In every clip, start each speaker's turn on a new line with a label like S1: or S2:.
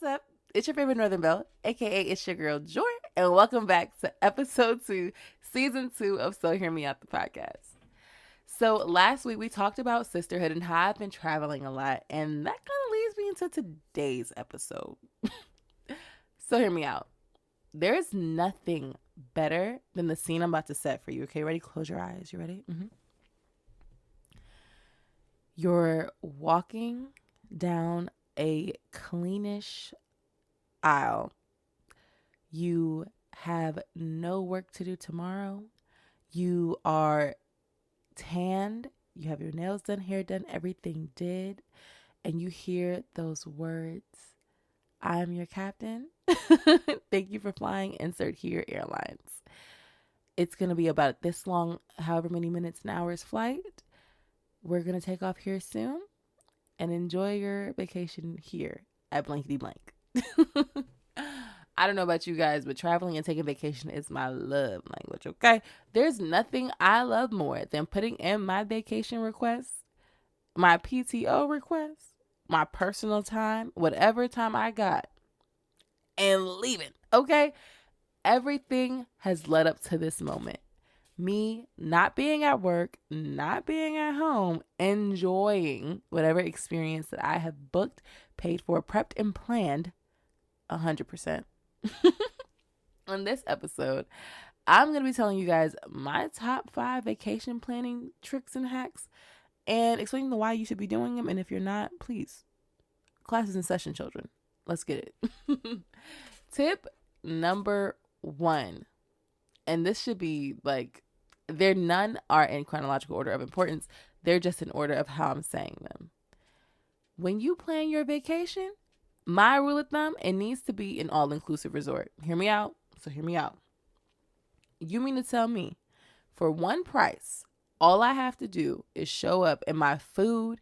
S1: What's up? It's your favorite Northern Belle, aka it's your girl Joy, and welcome back to episode 2, season 2 of So Hear Me Out the podcast. So last week we talked about sisterhood and how I've been traveling a lot, and that kind of leads me into today's episode. So hear me out. There's nothing better than the scene I'm about to set for you. Okay, ready? Close your eyes. You ready? You're walking down a cleanish aisle. You have no work to do tomorrow. You are tanned. You have your nails done, hair done, everything did. And you hear those words, I'm your captain. Thank you for flying. Insert here airlines. It's going to be about this long, however many minutes and hours flight. We're going to take off here soon and enjoy your vacation here at blankety blank. I don't know about you guys, but traveling and taking vacation is my love language, okay? There's nothing I love more than putting in my vacation requests, my PTO requests, my personal time, whatever time I got, and leaving, okay? Everything has led up to this moment. Me not being at work, not being at home, enjoying whatever experience that I have booked, paid for, prepped, and planned 100%. On this episode, I'm going to be telling you guys my top 5 vacation planning tricks and hacks and explaining the why you should be doing them. And if you're not, please, class is in session, children. Let's get it. Tip number 1. And this should be like, none are in chronological order of importance. They're just in order of how I'm saying them. When you plan your vacation, my rule of thumb, it needs to be an all-inclusive resort. Hear me out. So hear me out. You mean to tell me, for one price, all I have to do is show up and my food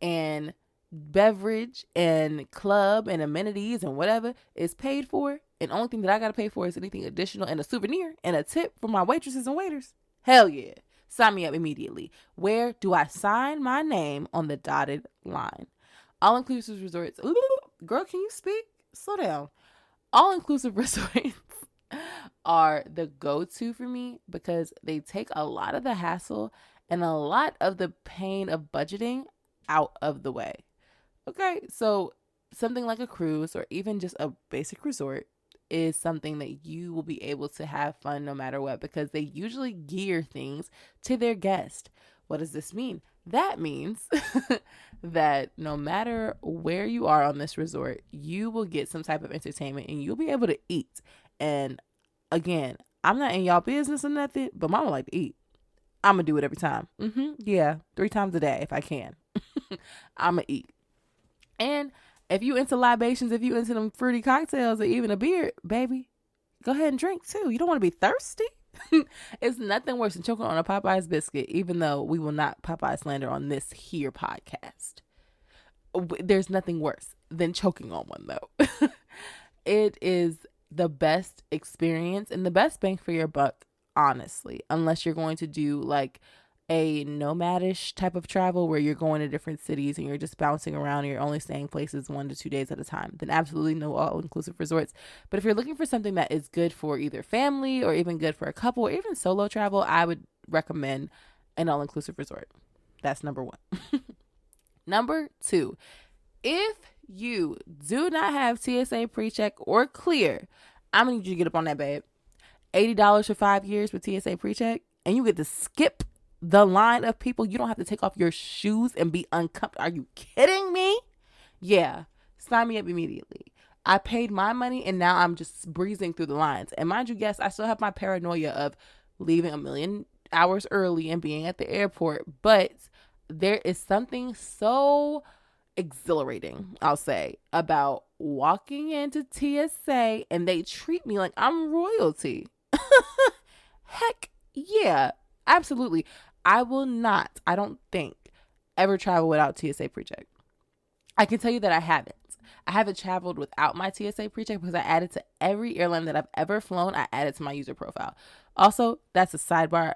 S1: and beverage and club and amenities and whatever is paid for, and the only thing that I got to pay for is anything additional and a souvenir and a tip for my waitresses and waiters? Hell yeah. Sign me up immediately. Where do I sign my name on the dotted line? All-inclusive resorts. Ooh, girl, can you speak? Slow down. All-inclusive resorts are the go-to for me because they take a lot of the hassle and a lot of the pain of budgeting out of the way. Okay, so something like a cruise or even just a basic resort is something that you will be able to have fun no matter what, because they usually gear things to their guest. What does this mean? That means that no matter where you are on this resort, you will get some type of entertainment and you'll be able to eat. And again, I'm not in y'all business or nothing, but mama like to eat. I'm going to do it every time. Yeah, 3 times a day if I can. I'm going to eat. And if you into libations, if you into them fruity cocktails or even a beer, baby, go ahead and drink too. You don't want to be thirsty. It's nothing worse than choking on a Popeye's biscuit, even though we will not Popeye slander on this here podcast. There's nothing worse than choking on one, though. It is the best experience and the best bang for your buck, honestly, unless you're going to do like a nomadish type of travel where you're going to different cities and you're just bouncing around and you're only staying places 1 to 2 days at a time, then absolutely no all-inclusive resorts. But if you're looking for something that is good for either family or even good for a couple or even solo travel, I would recommend an all-inclusive resort. That's number 1. Number 2, if you do not have TSA PreCheck or clear, I'm going to need you to get up on that, babe. $80 for 5 years with TSA PreCheck, and you get to skip the line of people. You don't have to take off your shoes and be uncomfortable. Are you kidding me? Yeah. Sign me up immediately. I paid my money and now I'm just breezing through the lines. And mind you, yes, I still have my paranoia of leaving a million hours early and being at the airport. But there is something so exhilarating, I'll say, about walking into TSA and they treat me like I'm royalty. Heck yeah. Absolutely. I will not, I don't think, ever travel without TSA PreCheck. I can tell you that I haven't. I haven't traveled without my TSA PreCheck because I added to every airline that I've ever flown. I added to my user profile. Also, that's a sidebar.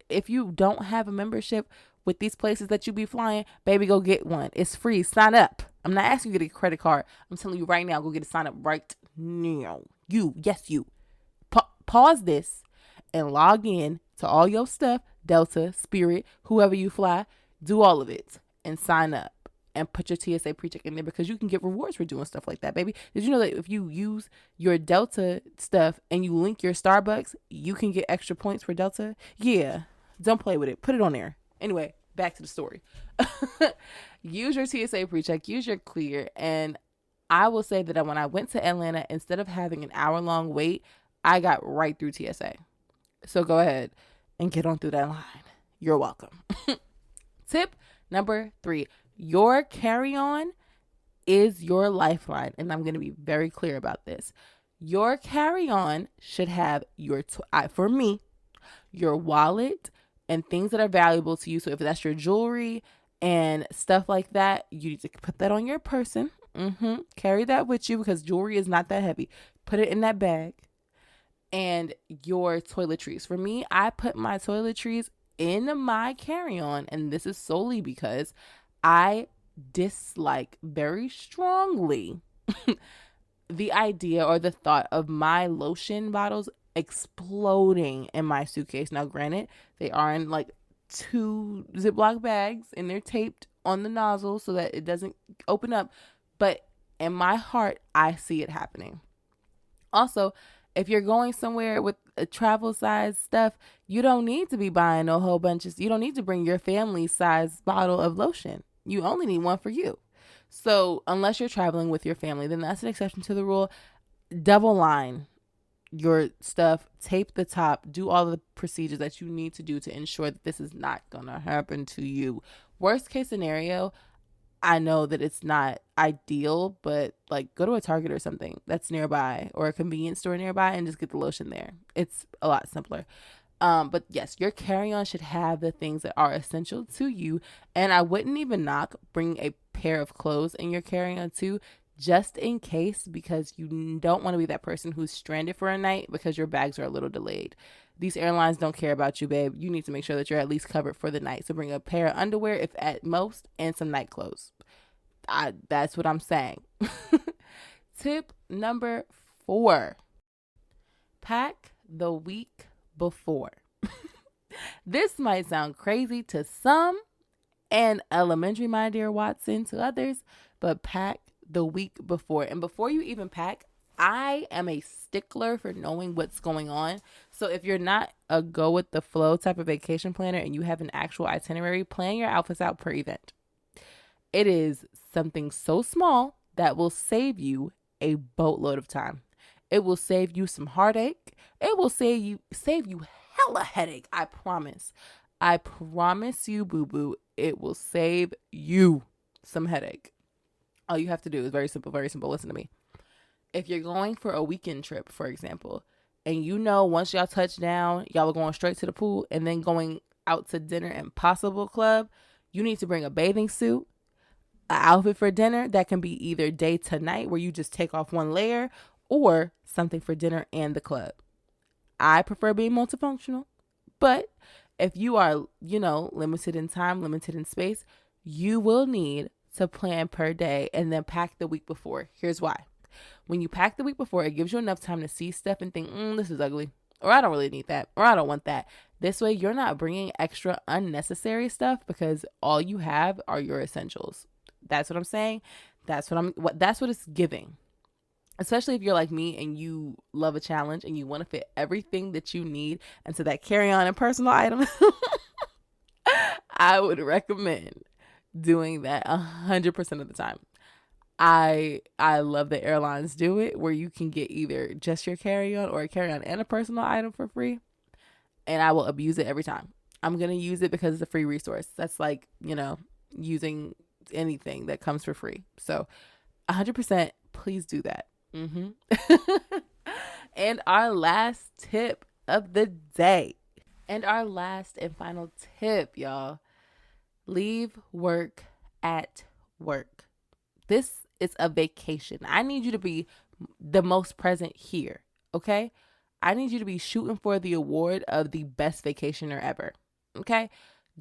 S1: If you don't have a membership with these places that you be flying, baby, go get one. It's free. Sign up. I'm not asking you to get a credit card. I'm telling you right now, go get a sign up right now. You, yes, you. Pause this and log in to all your stuff, Delta, Spirit, whoever you fly, do all of it and sign up and put your TSA pre-check in there because you can get rewards for doing stuff like that, baby. Did you know that if you use your Delta stuff and you link your Starbucks, you can get extra points for Delta? Yeah, don't play with it. Put it on there. Anyway, back to the story. Use your TSA pre-check, use your clear, and I will say that when I went to Atlanta, instead of having an hour-long wait, I got right through TSA. So go ahead and get on through that line. You're welcome. Tip number 3, your carry-on is your lifeline. And I'm going to be very clear about this. Your carry-on should have for me, your wallet and things that are valuable to you. So if that's your jewelry and stuff like that, you need to put that on your person. Carry that with you because jewelry is not that heavy. Put it in that bag. And your toiletries. For me, I put my toiletries in my carry-on, and this is solely because I dislike very strongly the idea or the thought of my lotion bottles exploding in my suitcase. Now, granted, they are in like 2 Ziploc bags and they're taped on the nozzle so that it doesn't open up, but in my heart, I see it happening. Also, if you're going somewhere with a travel size stuff, you don't need to be buying a whole bunch you don't need to bring your family size bottle of lotion. You only need one for you. So unless you're traveling with your family, then that's an exception to the rule. Double line your stuff, tape the top, do all the procedures that you need to do to ensure that this is not going to happen to you. Worst case scenario, I know that it's not ideal, but like go to a Target or something that's nearby or a convenience store nearby and just get the lotion there. It's a lot simpler. But yes, your carry-on should have the things that are essential to you. And I wouldn't even knock bringing a pair of clothes in your carry-on too, just in case, because you don't want to be that person who's stranded for a night because your bags are a little delayed. These airlines don't care about you, babe. You need to make sure that you're at least covered for the night. So bring a pair of underwear, if at most, and some night clothes. That's what I'm saying. Tip number 4, pack the week before. This might sound crazy to some and elementary, my dear Watson, to others, but pack the week before. And before you even pack, I am a stickler for knowing what's going on. So if you're not a go with the flow type of vacation planner and you have an actual itinerary, plan your outfits out per event. It is something so small that will save you a boatload of time. It will save you some heartache. It will save you hella headache. I promise. I promise you, boo-boo, it will save you some headache. All you have to do is very simple, very simple. Listen to me. If you're going for a weekend trip, for example, and you know once y'all touch down, y'all are going straight to the pool and then going out to dinner in Possible Club, you need to bring a bathing suit, an outfit for dinner that can be either day to night where you just take off one layer or something for dinner and the club. I prefer being multifunctional, but if you are, limited in time, limited in space, you will need to plan per day and then pack the week before. Here's why. When you pack the week before, it gives you enough time to see stuff and think, this is ugly, or I don't really need that, or I don't want that. This way, you're not bringing extra unnecessary stuff because all you have are your essentials. That's what I'm saying. That's what it's giving. Especially if you're like me and you love a challenge and you want to fit everything that you need into that carry-on and personal item. I would recommend doing that 100% of the time. I love that airlines do it where you can get either just your carry-on or a carry-on and a personal item for free. And I will abuse it every time. I'm going to use it because it's a free resource. That's like, using anything that comes for free. So 100%, please do that. And our last tip of the day. And our last and final tip, y'all. Leave work at work. This is a vacation. I need you to be the most present here, okay? I need you to be shooting for the award of the best vacationer ever, okay?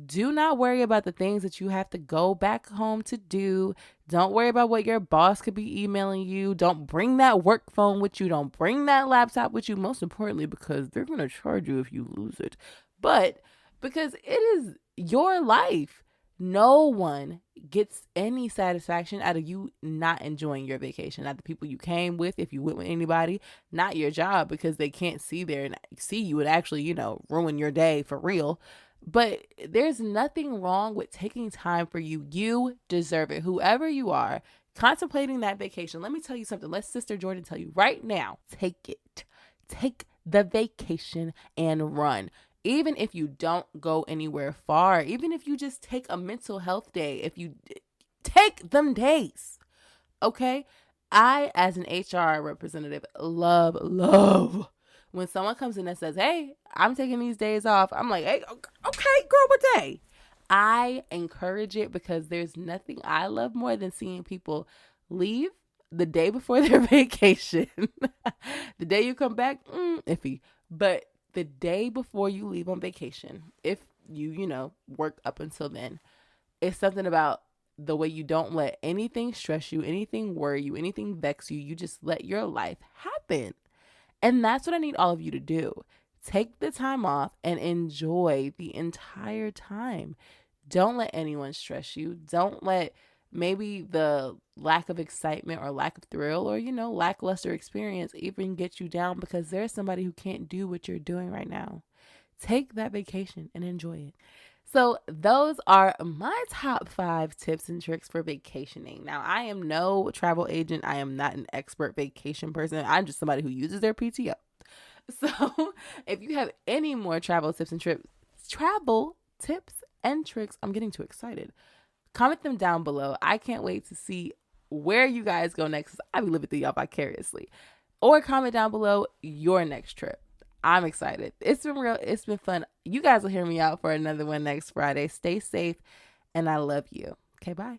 S1: Do not worry about the things that you have to go back home to do. Don't worry about what your boss could be emailing you. Don't bring that work phone with you. Don't bring that laptop with you. Most importantly, because they're going to charge you if you lose it. But because it is your life, no one gets any satisfaction out of you not enjoying your vacation. Not the people you came with, if you went with anybody, not your job, because they can't see you and actually, ruin your day for real. But there's nothing wrong with taking time for you. You deserve it. Whoever you are, contemplating that vacation, let me tell you something. Let Sister Jordan tell you right now. Take it. Take the vacation and run. Even if you don't go anywhere far, even if you just take a mental health day, if you take them days, okay? I, as an HR representative, love when someone comes in and says, hey, I'm taking these days off. I'm like, hey, okay, girl, what day? I encourage it because there's nothing I love more than seeing people leave the day before their vacation. The day you come back, iffy. But the day before you leave on vacation, if you work up until then, it's something about the way you don't let anything stress you, anything worry you, anything vex you. You just let your life happen. And that's what I need all of you to do. Take the time off and enjoy the entire time. Don't let anyone stress you. Don't let maybe the lack of excitement or lack of thrill or, lackluster experience even get you down, because there's somebody who can't do what you're doing right now. Take that vacation and enjoy it. So those are my top 5 tips and tricks for vacationing. Now, I am no travel agent. I am not an expert vacation person. I'm just somebody who uses their PTO. So if you have any more travel tips and tricks, I'm getting too excited. Comment them down below. I can't wait to see where you guys go next. I be living through y'all vicariously. Or comment down below your next trip. I'm excited. It's been real. It's been fun. You guys will hear me out for another one next Friday. Stay safe, and I love you. Okay, bye.